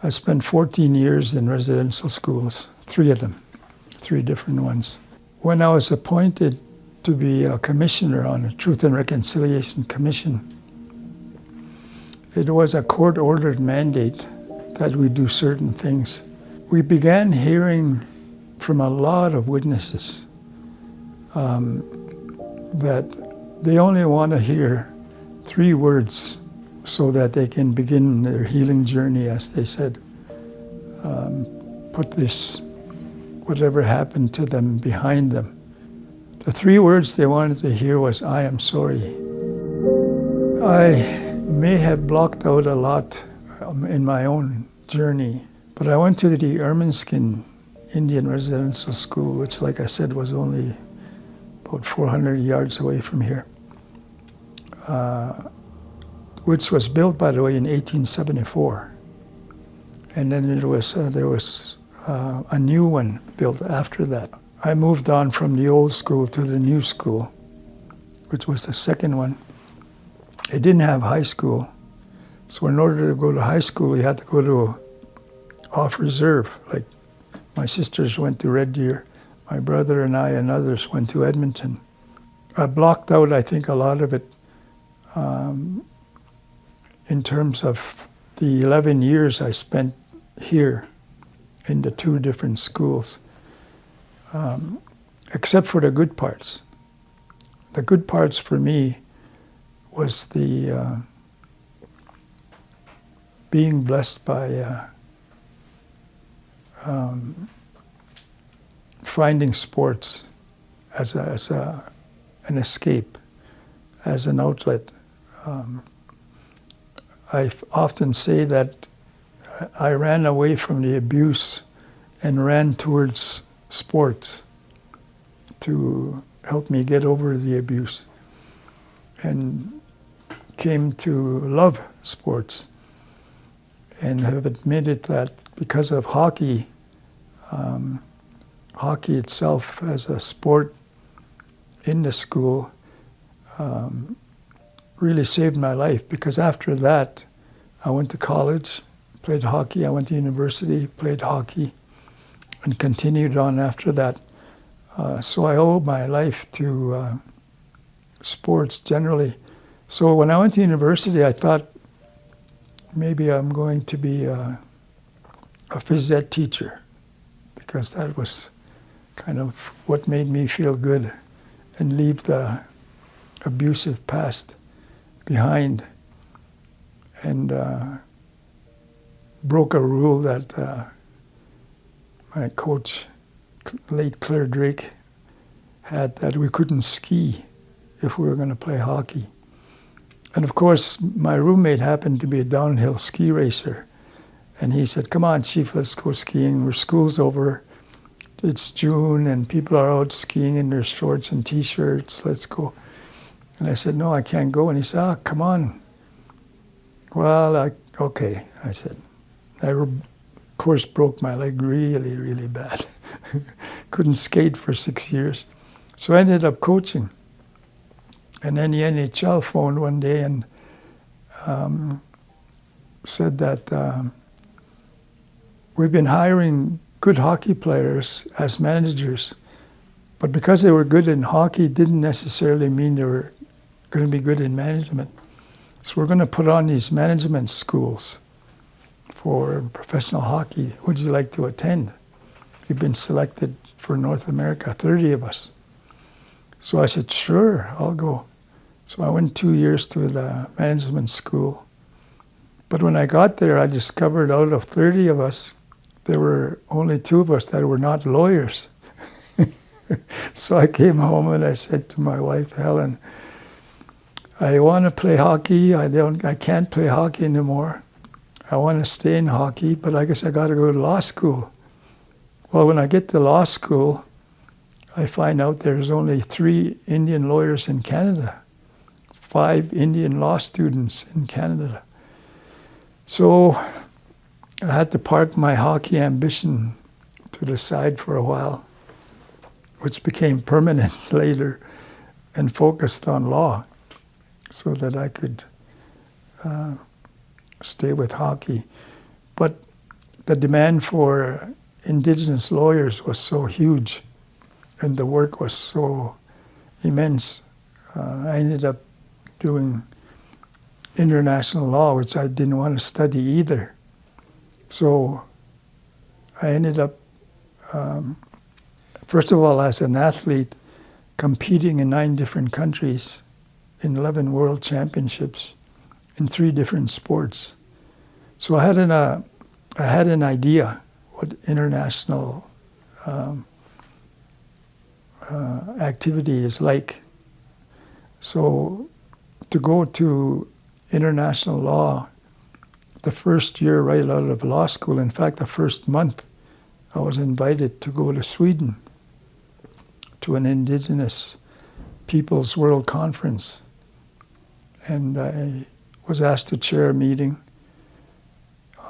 I spent 14 years in residential schools, 3 of them, 3 different ones. When I was appointed to be a commissioner on a Truth and Reconciliation Commission, it was a court-ordered mandate that we do certain things. We began hearing from a lot of witnesses that they only want to hear 3 words so that they can begin their healing journey, as they said. Put this, whatever happened to them, behind them. The 3 words they wanted to hear was, "I am sorry." I may have blocked out a lot in my own journey, but I went to the Ermineskin Indian Residential School, which, like I said, was only about 400 yards away from here, which was built, by the way, in 1874. And then there was a new one built after that. I moved on from the old school to the new school, which was the second one. It didn't have high school, so in order to go to high school, you had to go to off reserve. Like my sisters went to Red Deer, my brother and I and others went to Edmonton. I blocked out, I think, a lot of it in terms of the 11 years I spent here in the 2 different schools, except for the good parts. The good parts for me was the being blessed by finding sports as an escape, as an outlet. I often say that I ran away from the abuse and ran towards sports to help me get over the abuse, and came to love sports, and have admitted that because of hockey, hockey itself as a sport in the school really saved my life, because after that I went to college, played hockey, I went to university, played hockey, and continued on after that. So I owe my life to sports generally. So when I went to university, I thought maybe I'm going to be a phys ed teacher, because that was kind of what made me feel good and leave the abusive past behind, and broke a rule that my coach, late Claire Drake, had, that we couldn't ski if we were going to play hockey. And of course, my roommate happened to be a downhill ski racer. And he said, "Come on, Chief, let's go skiing. We're school's over. It's June and people are out skiing in their shorts and T-shirts. Let's go." And I said, "No, I can't go." And he said, "Come on." Well, okay, I said. I, of course, broke my leg really, really bad. Couldn't skate for 6 years. So I ended up coaching. And then the NHL phoned one day and said that we've been hiring good hockey players as managers, but because they were good in hockey didn't necessarily mean they were going to be good in management. So we're going to put on these management schools for professional hockey. Would you like to attend? We've been selected for North America, 30 of us. So I said, "Sure, I'll go." So I went 2 years to the management school. But when I got there, I discovered out of 30 of us, there were only 2 of us that were not lawyers. So I came home and I said to my wife, Helen, "I want to play hockey. I can't play hockey anymore. I want to stay in hockey, but I guess I got to go to law school." Well, when I get to law school, I find out there's only 3 Indian lawyers in Canada, 5 Indian law students in Canada. So I had to park my hockey ambition to the side for a while, which became permanent later, and focused on law so that I could stay with hockey. But the demand for indigenous lawyers was so huge and the work was so immense. I ended up doing international law, which I didn't want to study either. So I ended up, first of all, as an athlete, competing in 9 different countries, in 11 world championships, in 3 different sports. So I had an idea what international activity is like. So to go to international law, the first year right out of law school, in fact, the first month, I was invited to go to Sweden to an Indigenous Peoples World Conference. And I was asked to chair a meeting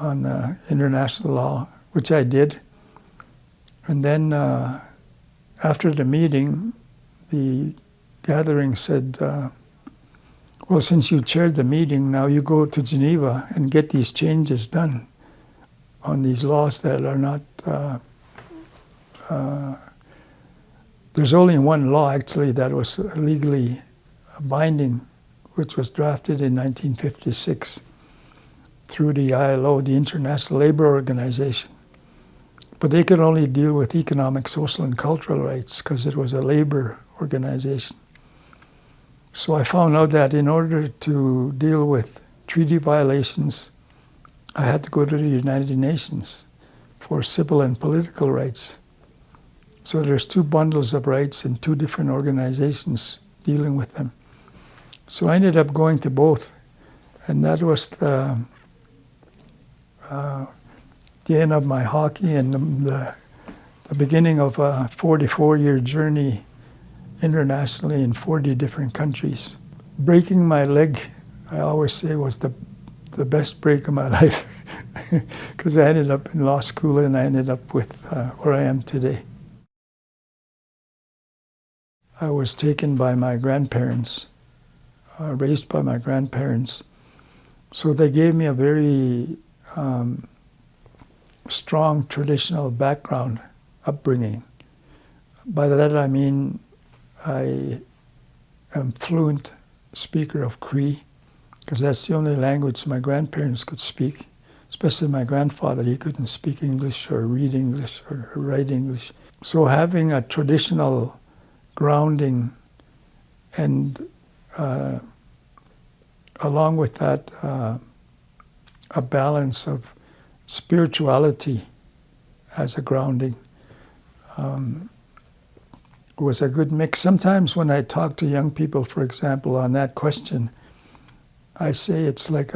on international law, which I did. And then after the meeting, the gathering said, well, since you chaired the meeting, now you go to Geneva and get these changes done on these laws that are not, there's only one law actually that was legally binding, which was drafted in 1956 through the ILO, the International Labour Organization. But they could only deal with economic, social, and cultural rights because it was a labor organization. So I found out that in order to deal with treaty violations, I had to go to the United Nations for civil and political rights. So there's 2 bundles of rights and 2 different organizations dealing with them. So I ended up going to both, and that was the end of my hockey and the beginning of a 44-year journey internationally in 40 different countries. Breaking my leg, I always say, was the best break of my life because I ended up in law school and I ended up with where I am today. I was taken by my grandparents, raised by my grandparents. So they gave me a very strong traditional background, upbringing. By that I mean I am fluent speaker of Cree, because that's the only language my grandparents could speak, especially my grandfather. He couldn't speak English or read English or write English. So having a traditional grounding and along with that a balance of spirituality as a grounding was a good mix. Sometimes when I talk to young people, for example, on that question, I say it's like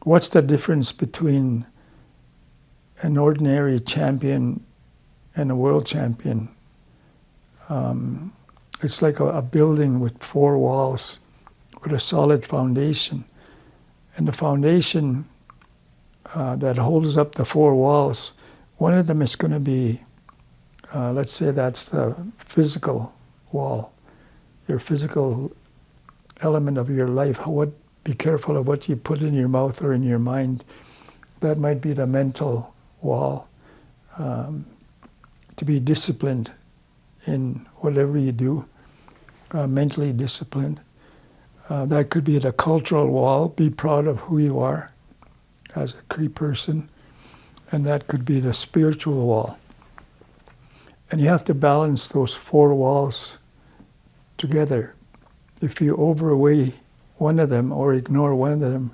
what's the difference between an ordinary champion and a world champion? It's like a building with 4 walls with a solid foundation. And the foundation that holds up the 4 walls, one of them is going to be, let's say that's the physical wall, your physical element of your life. Be careful of what you put in your mouth or in your mind. That might be the mental wall, to be disciplined in whatever you do, mentally disciplined. That could be the cultural wall, be proud of who you are as a Cree person. And that could be the spiritual wall. And you have to balance those 4 walls together. If you overweigh one of them or ignore one of them,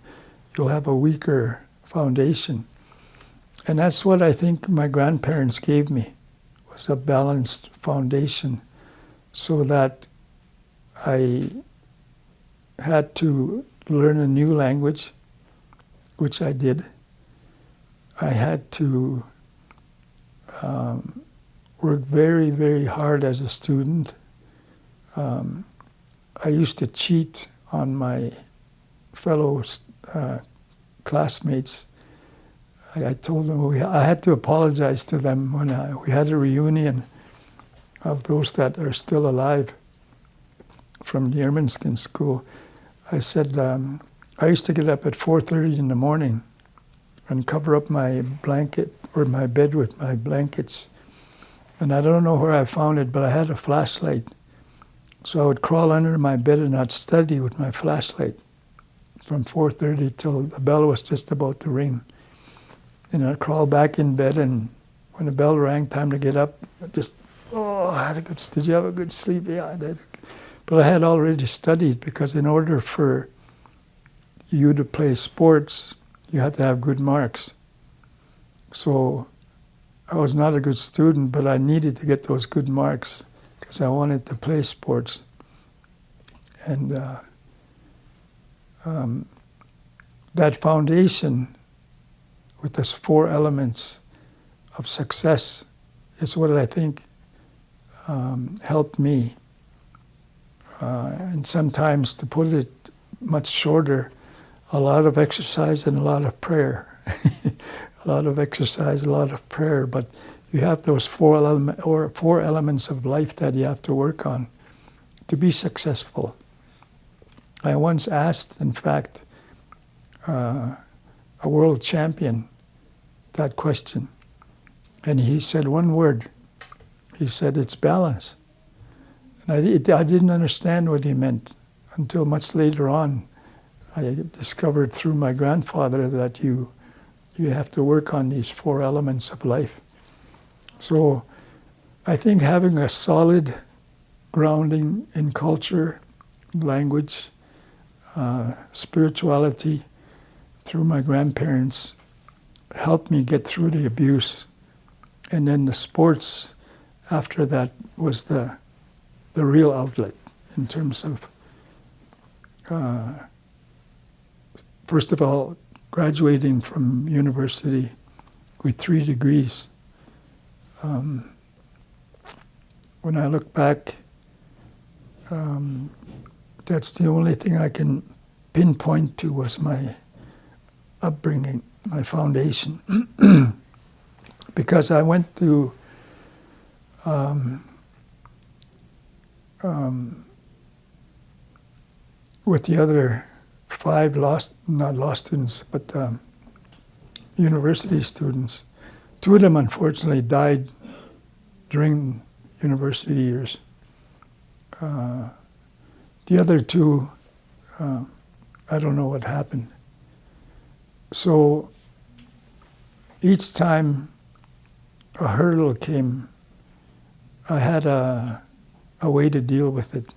you'll have a weaker foundation. And that's what I think my grandparents gave me, was a balanced foundation, so that I had to learn a new language, which I did. I had to work very, very hard as a student. I used to cheat on my fellow classmates. I told them, I had to apologize to them when we had a reunion of those that are still alive from the Ermineskin school. I said, I used to get up at 4:30 in the morning and cover up my blanket or my bed with my blankets. And I don't know where I found it, but I had a flashlight. So I would crawl under my bed and I'd study with my flashlight from 4:30 till the bell was just about to ring. And I'd crawl back in bed, and when the bell rang, time to get up, I had a good, did you have a good sleep? Yeah, I did. But I had already studied, because in order for you to play sports, you had to have good marks. So I was not a good student, but I needed to get those good marks because I wanted to play sports. And that foundation with those 4 elements of success is what I think helped me. And sometimes, to put it much shorter, a lot of exercise and a lot of prayer. A lot of exercise, a lot of prayer, but you have those 4 elements of life that you have to work on to be successful. I once asked, in fact, a world champion that question, and he said one word. He said, "It's balance." And I didn't understand what he meant until much later on. I discovered through my grandfather that you have to work on these 4 elements of life. So I think having a solid grounding in culture, language, spirituality through my grandparents helped me get through the abuse. And then the sports after that was the real outlet in terms of, first of all, graduating from university with 3 degrees. When I look back, that's the only thing I can pinpoint to was my upbringing, my foundation. Because I went to with the other 5 not law students, but university students. 2 of them, unfortunately, died during university years. The other 2, I don't know what happened. So each time a hurdle came, I had a way to deal with it.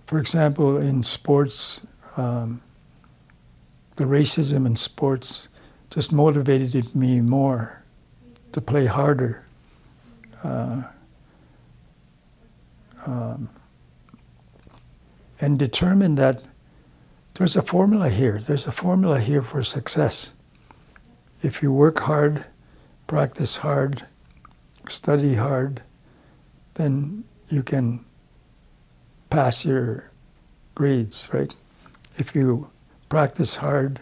For example, in sports, the racism in sports just motivated me more to play harder. And determined that there's a formula here. There's a formula here for success. If you work hard, practice hard, study hard, then you can pass your grades, right? If you practice hard,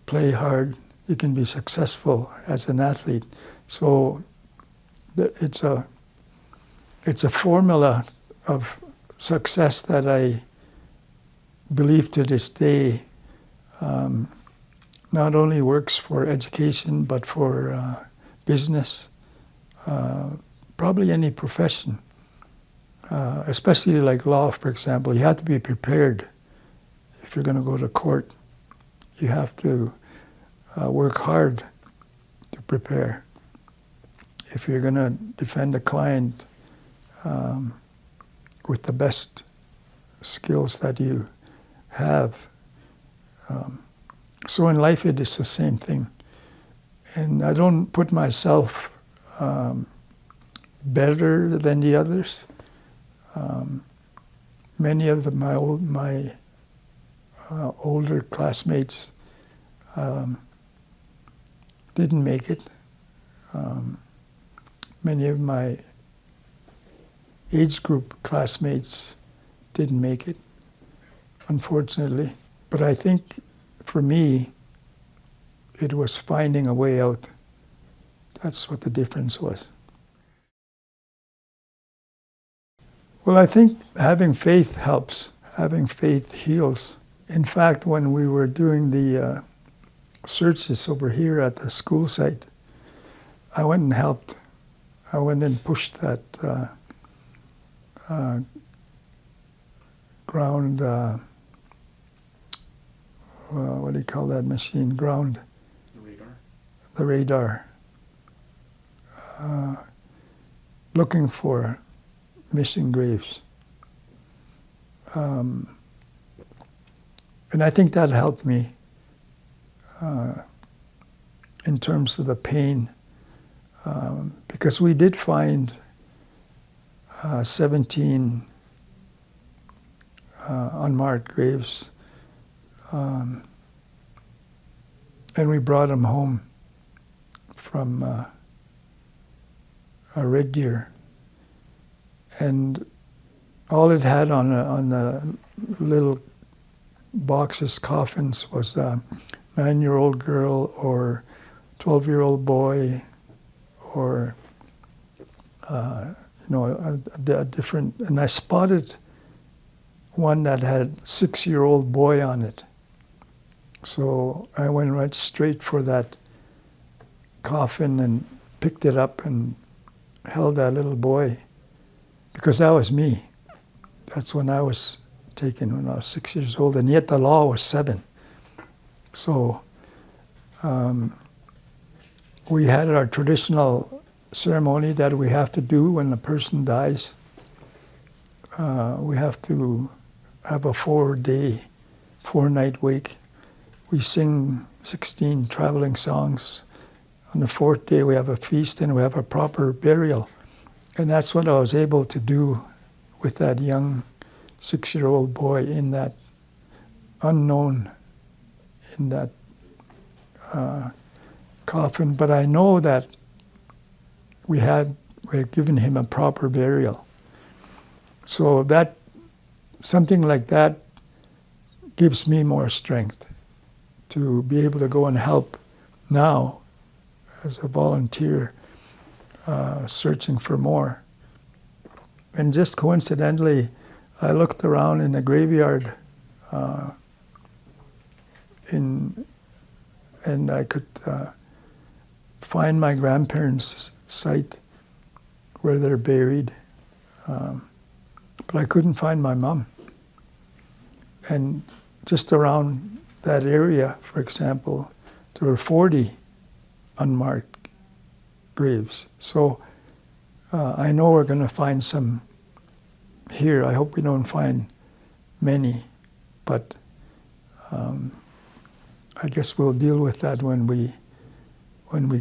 play hard, you can be successful as an athlete. So it's a formula of success that I believe to this day not only works for education, but for business, probably any profession. Especially like law, for example, you have to be prepared. If you're going to go to court, you have to work hard to prepare. If you're going to defend a client with the best skills that you have. So in life it is the same thing. And I don't put myself better than the others. Many of my older classmates didn't make it. Many of my age group classmates didn't make it, unfortunately. But I think for me, it was finding a way out. That's what the difference was. Well, I think having faith helps. Having faith heals. In fact, when we were doing the searches over here at the school site, I went and helped. I went and pushed that ground, what do you call that machine? Ground. The radar. Looking for missing graves. And I think that helped me in terms of the pain, because we did find 17 unmarked graves, and we brought them home from a Red Deer, and all it had on the little boxes, coffins, was a 9-year-old girl or 12-year-old boy, or a different. And I spotted one that had 6-year-old boy on it, so I went right straight for that coffin and picked it up and held that little boy, because that was me. That's when I was taken, when I was 6 years old, and yet the law was 7. So we had our traditional ceremony that we have to do when a person dies. We have to have a 4-night wake. We sing 16 traveling songs. On the 4th day, we have a feast and we have a proper burial. And that's what I was able to do with that young 6-year-old boy in that unknown, in that coffin. But I know that we had given him a proper burial. So that, something like that gives me more strength to be able to go and help now as a volunteer, searching for more. And just coincidentally, I looked around in the graveyard and I could find my grandparents' site where they're buried, but I couldn't find my mom. And just around that area, for example, there were 40 unmarked graves. So I know we're going to find some here. I hope we don't find many, but I guess we'll deal with that when we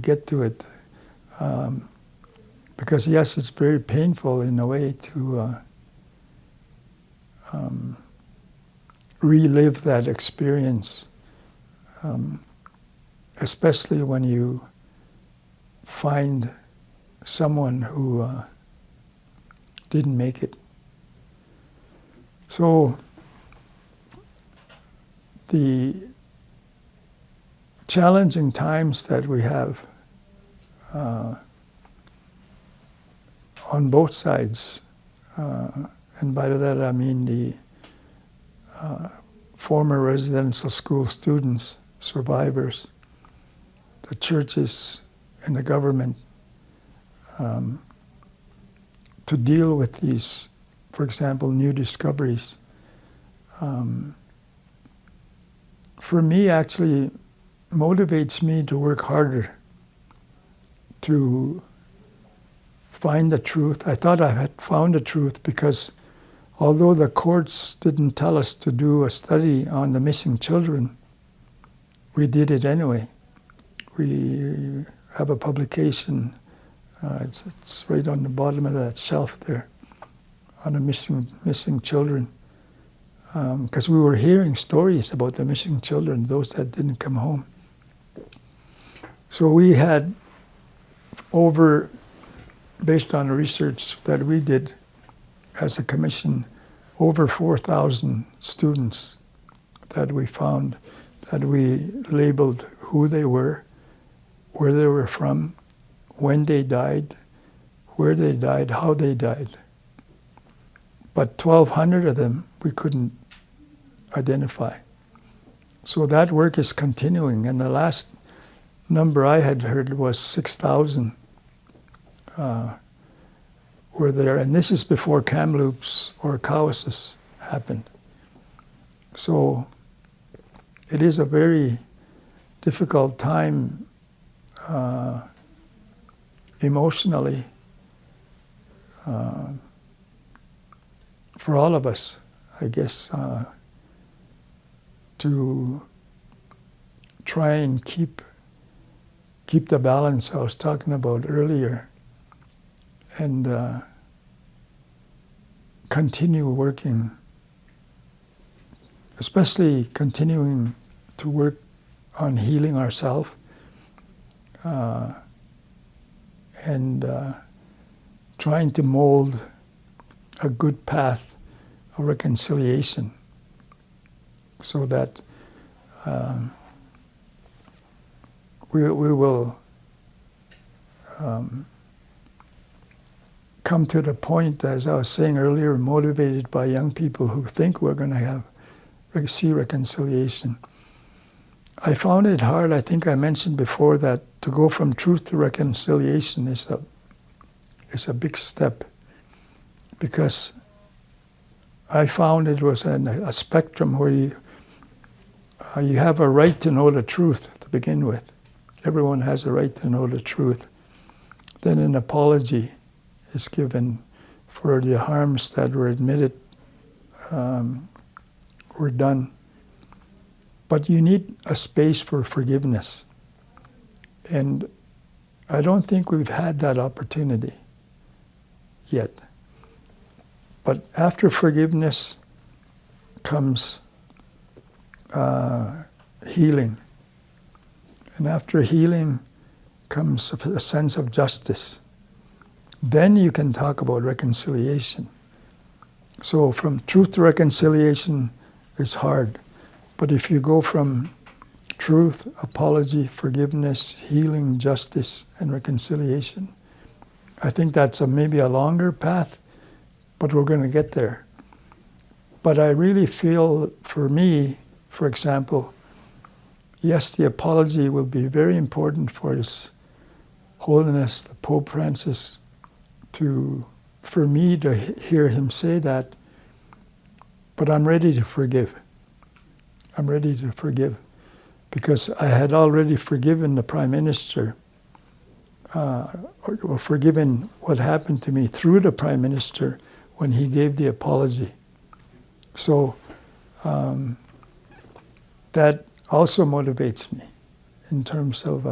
get to it. Because yes, it's very painful in a way to relive that experience, especially when you find someone who didn't make it. So the challenging times that we have on both sides, and by that I mean the former residential school students, survivors, the churches, and the government, to deal with these, for example, new discoveries. For me, actually motivates me to work harder to find the truth. I thought I had found the truth because although the courts didn't tell us to do a study on the missing children, we did it anyway. We have a publication, it's right on the bottom of that shelf there, on the missing children. Because we were hearing stories about the missing children, those that didn't come home. So we had based on research that we did as a commission, over 4,000 students that we found, that we labeled who they were, where they were from, when they died, where they died, how they died. But 1,200 of them we couldn't identify. So that work is continuing, and the last number I had heard was 6,000 were there, and this is before Kamloops or Cowessess happened. So it is a very difficult time emotionally for all of us, I guess, to try and keep the balance I was talking about earlier, and continue working, especially continuing to work on healing ourselves, and trying to mold a good path of reconciliation, so that we will come to the point, as I was saying earlier, motivated by young people who think we're going to see reconciliation. I found it hard. I think I mentioned before that to go from truth to reconciliation is a big step, because I found it was a spectrum where you have a right to know the truth to begin with. Everyone has a right to know the truth. Then an apology is given for the harms that were admitted were done. But you need a space for forgiveness. And I don't think we've had that opportunity yet. But after forgiveness comes healing. And after healing comes a sense of justice. Then you can talk about reconciliation. So from truth to reconciliation is hard. But if you go from truth, apology, forgiveness, healing, justice, and reconciliation, I think that's maybe a longer path, but we're going to get there. But I really feel, for me, for example, yes, the apology will be very important for His Holiness the Pope Francis, for me to hear him say that, but I'm ready to forgive. I'm ready to forgive, because I had already forgiven the Prime Minister, or forgiven what happened to me through the Prime Minister when he gave the apology. So that also motivates me in terms of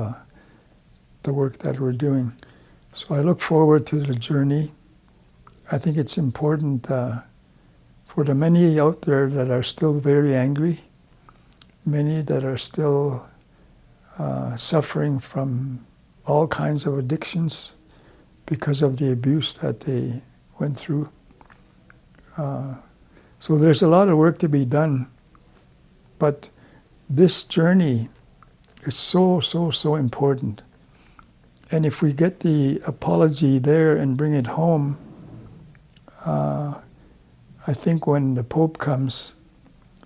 the work that we're doing. So I look forward to the journey. I think it's important for the many out there that are still very angry, many that are still suffering from all kinds of addictions because of the abuse that they went through. So there's a lot of work to be done, but this journey is so, so, so important. And if we get the apology there and bring it home, I think when the Pope comes,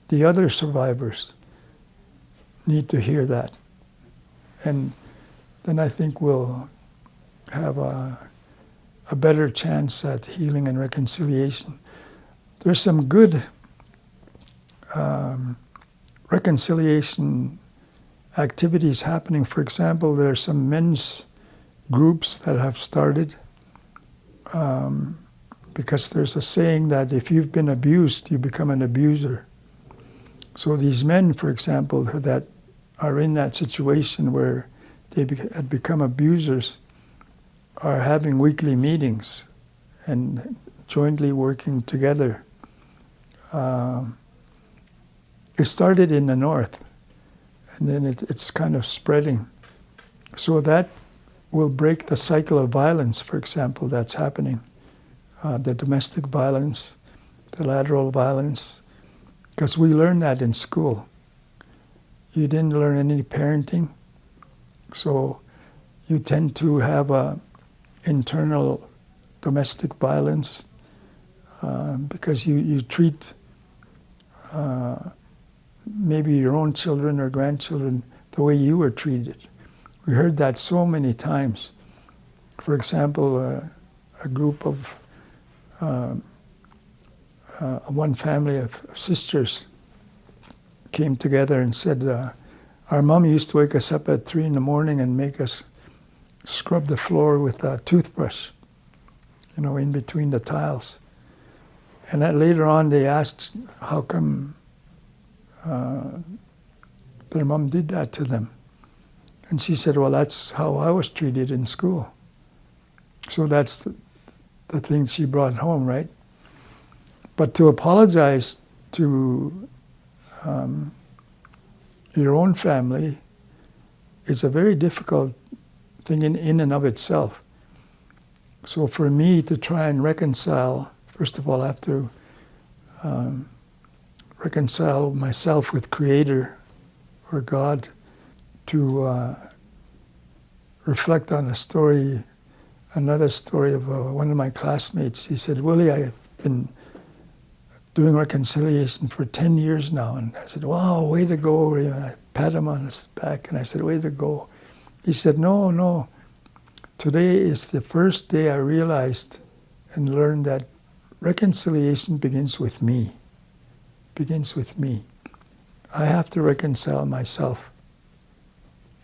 the other survivors need to hear that. And then I think we'll have a better chance at healing and reconciliation. There's some good reconciliation activities happening. For example, there are some men's groups that have started, because there's a saying that if you've been abused, you become an abuser. So these men, for example, that are in that situation where they had become abusers, are having weekly meetings and jointly working together. It started in the north, and then it's kind of spreading. So that will break the cycle of violence, for example, that's happening. The domestic violence, the lateral violence, because we learned that in school. You didn't learn any parenting, so you tend to have a internal domestic violence because you treat maybe your own children or grandchildren the way you were treated. We heard that so many times. For example, a group of one family of sisters came together and said, our mom used to wake us up at 3 a.m. and make us scrub the floor with a toothbrush, in between the tiles. And that later on they asked how come their mom did that to them. And she said, well, that's how I was treated in school. So that's the thing she brought home, right? But to apologize to your own family is a very difficult thing in and of itself. So for me to try and reconcile, first of all, I have to reconcile myself with Creator or God, to reflect on another story of one of my classmates. He said, Willie, I've been doing reconciliation for 10 years now. And I said, wow, way to go. I pat him on his back and I said, way to go. He said, no. Today is the first day I realized and learned that reconciliation begins with me. I have to reconcile myself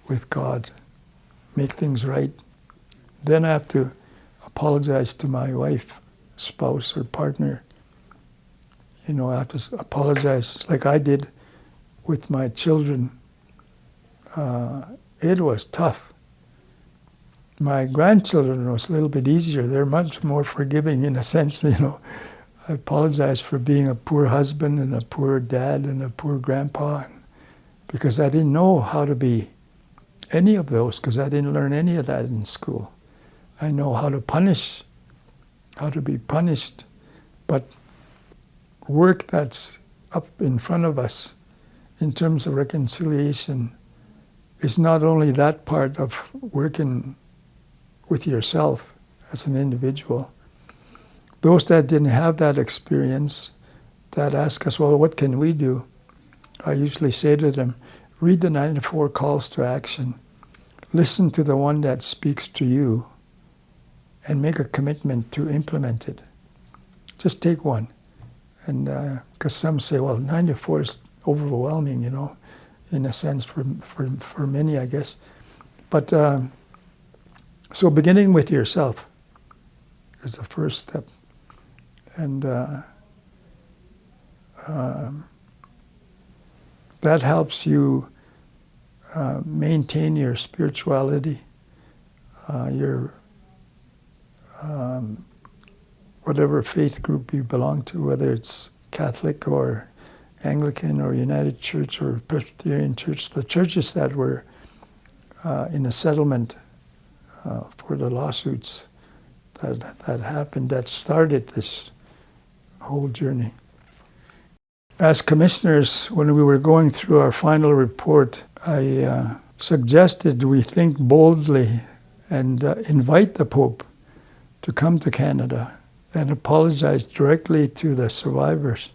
with God, make things right. Then I have to apologize to my wife, spouse, or partner. I have to apologize like I did with my children. It was tough. My grandchildren was a little bit easier. They're much more forgiving in a sense, I apologize for being a poor husband and a poor dad and a poor grandpa, because I didn't know how to be any of those, because I didn't learn any of that in school. I know how to punish, how to be punished, but work that's up in front of us in terms of reconciliation is not only that part of working with yourself as an individual. Those that didn't have that experience, that ask us, well, what can we do? I usually say to them, read the 94 calls to action. Listen to the one that speaks to you and make a commitment to implement it. Just take one. And because some say, well, 94 is overwhelming, in a sense for many, I guess. But so beginning with yourself is the first step. And that helps you maintain your spirituality, your whatever faith group you belong to, whether it's Catholic or Anglican or United Church or Presbyterian Church, the churches that were in a settlement for the lawsuits that happened, that started this whole journey. As commissioners, when we were going through our final report, I suggested we think boldly and invite the Pope to come to Canada and apologize directly to the survivors.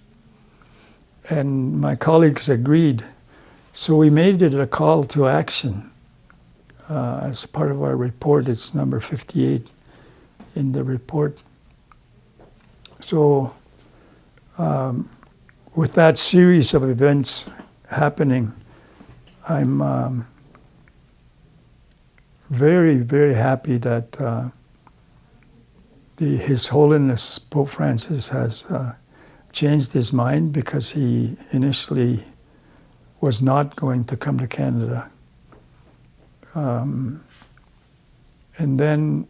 And my colleagues agreed. So we made it a call to action. As part of our report, it's number 58 in the report. So with that series of events happening, I'm very, very happy that His Holiness Pope Francis has changed his mind, because he initially was not going to come to Canada. And then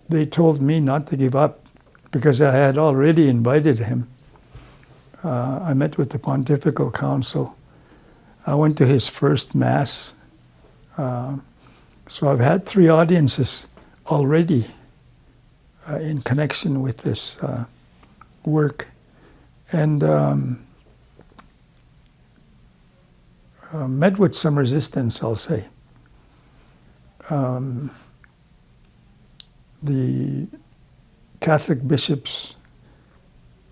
they told me not to give up, because I had already invited him. I met with the Pontifical Council. I went to his first Mass. So I've had 3 audiences already in connection with this work. And met with some resistance, I'll say. The Catholic bishops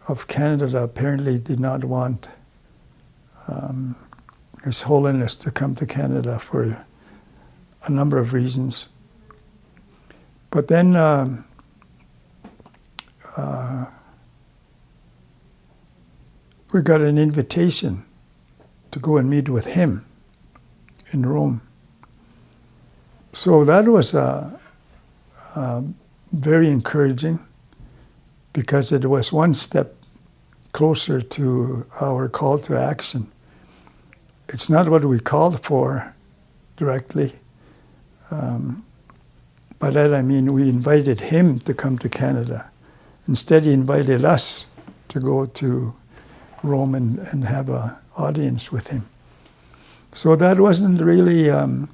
of Canada apparently did not want His Holiness to come to Canada for a number of reasons. But then we got an invitation to go and meet with him in Rome. So that was very encouraging, because it was one step closer to our call to action. It's not what we called for directly. By that I mean we invited him to come to Canada. Instead, he invited us to go to Rome and have an audience with him. So that wasn't really, in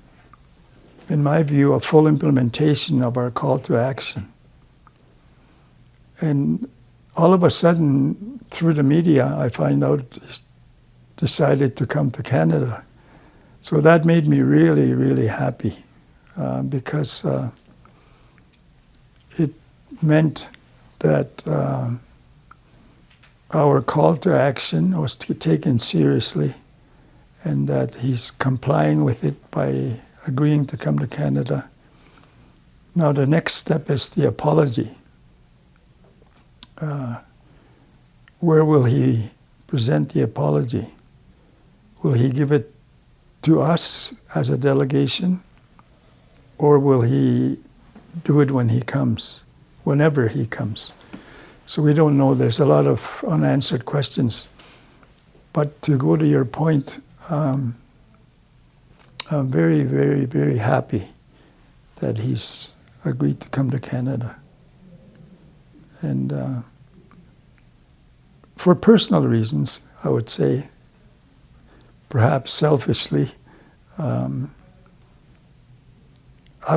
my view, a full implementation of our call to action. And all of a sudden, through the media, I find out he's decided to come to Canada. So that made me really, really happy, because it meant that our call to action was taken seriously, and that he's complying with it by agreeing to come to Canada. Now the next step is the apology. Where will he present the apology? Will he give it to us as a delegation, or will he do it when he comes, whenever he comes? So we don't know. There's a lot of unanswered questions. But to go to your point, I'm very, very, very happy that he's agreed to come to Canada. And for personal reasons, I would say, perhaps selfishly, I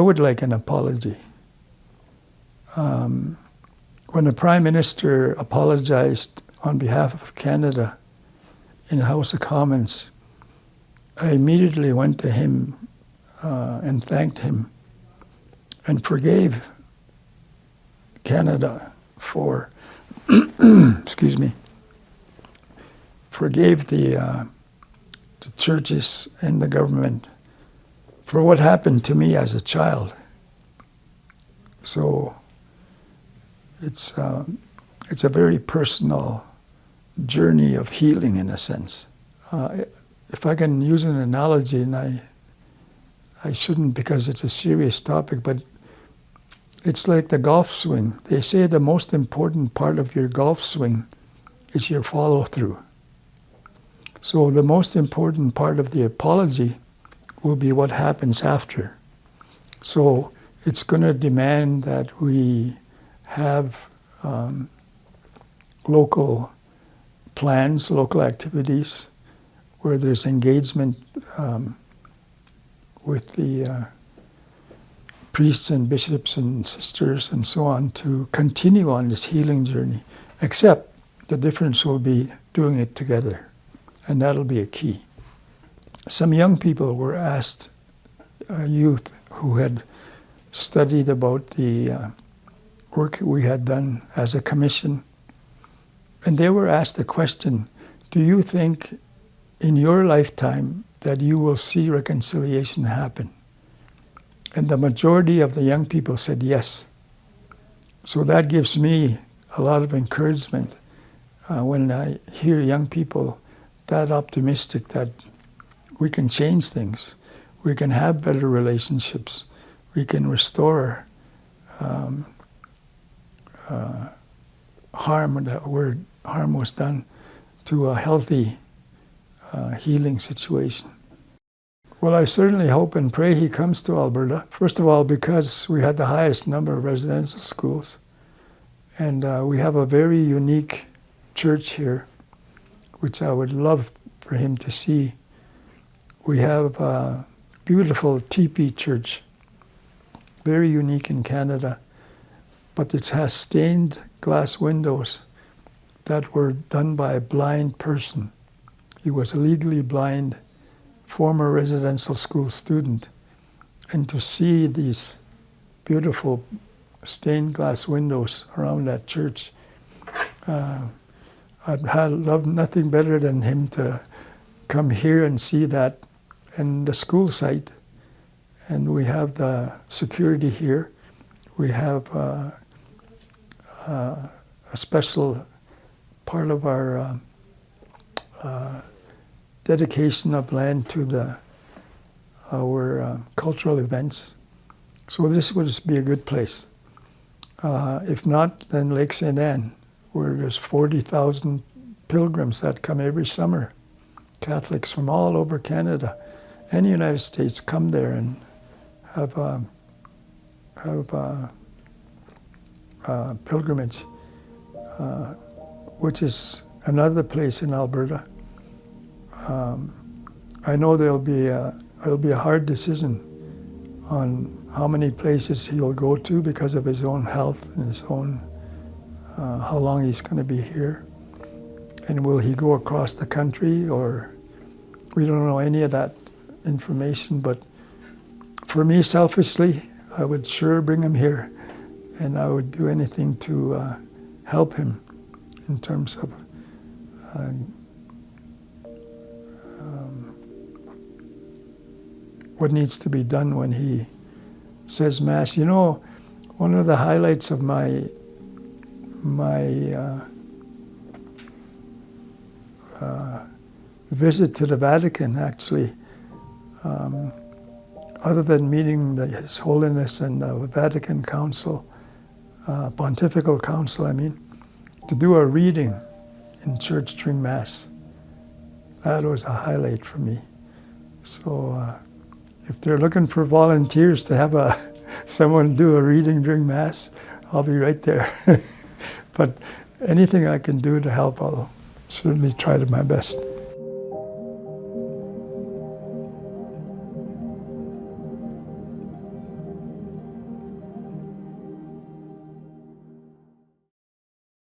would like an apology. When the Prime Minister apologized on behalf of Canada in the House of Commons, I immediately went to him and thanked him and forgave Canada for, excuse me, forgave the churches and the government for what happened to me as a child. So it's a very personal journey of healing, in a sense. If I can use an analogy, and I shouldn't because it's a serious topic, but it's like the golf swing. They say the most important part of your golf swing is your follow-through. So the most important part of the apology will be what happens after. So it's going to demand that we have local plans, local activities, where there's engagement with the priests and bishops and sisters and so on to continue on this healing journey, except the difference will be doing it together, and that'll be a key. Some young people were asked, youth who had studied about the work we had done as a commission, and they were asked the question, do you think in your lifetime that you will see reconciliation happen? And the majority of the young people said yes. So that gives me a lot of encouragement when I hear young people that optimistic that we can change things, we can have better relationships, we can restore harm, where harm was done, to a healthy healing situation. Well, I certainly hope and pray he comes to Alberta. First of all, because we had the highest number of residential schools. And we have a very unique church here, which I would love for him to see. We have a beautiful teepee church, very unique in Canada, but it has stained glass windows that were done by a blind person. He was a legally blind, former residential school student. And to see these beautiful stained glass windows around that church, I'd love nothing better than him to come here and see that, and the school site. And we have the security here. We have a special part of our dedication of land to our cultural events. So this would be a good place. If not, then Lake St. Anne, where there's 40,000 pilgrims that come every summer. Catholics from all over Canada and the United States come there and have pilgrimage, which is another place in Alberta. I know it'll be a hard decision on how many places he'll go to because of his own health and his own how long he's going to be here, and will he go across the country, or we don't know any of that information. But for me, selfishly, I would sure bring him here, and I would do anything to help him in terms of what needs to be done when he says Mass. You know, one of the highlights of my visit to the Vatican, actually, other than meeting His Holiness and the Vatican Council, Pontifical Council, I mean, to do a reading in church during Mass. That was a highlight for me. So if they're looking for volunteers to have someone do a reading during Mass, I'll be right there. But anything I can do to help, I'll certainly try to my best.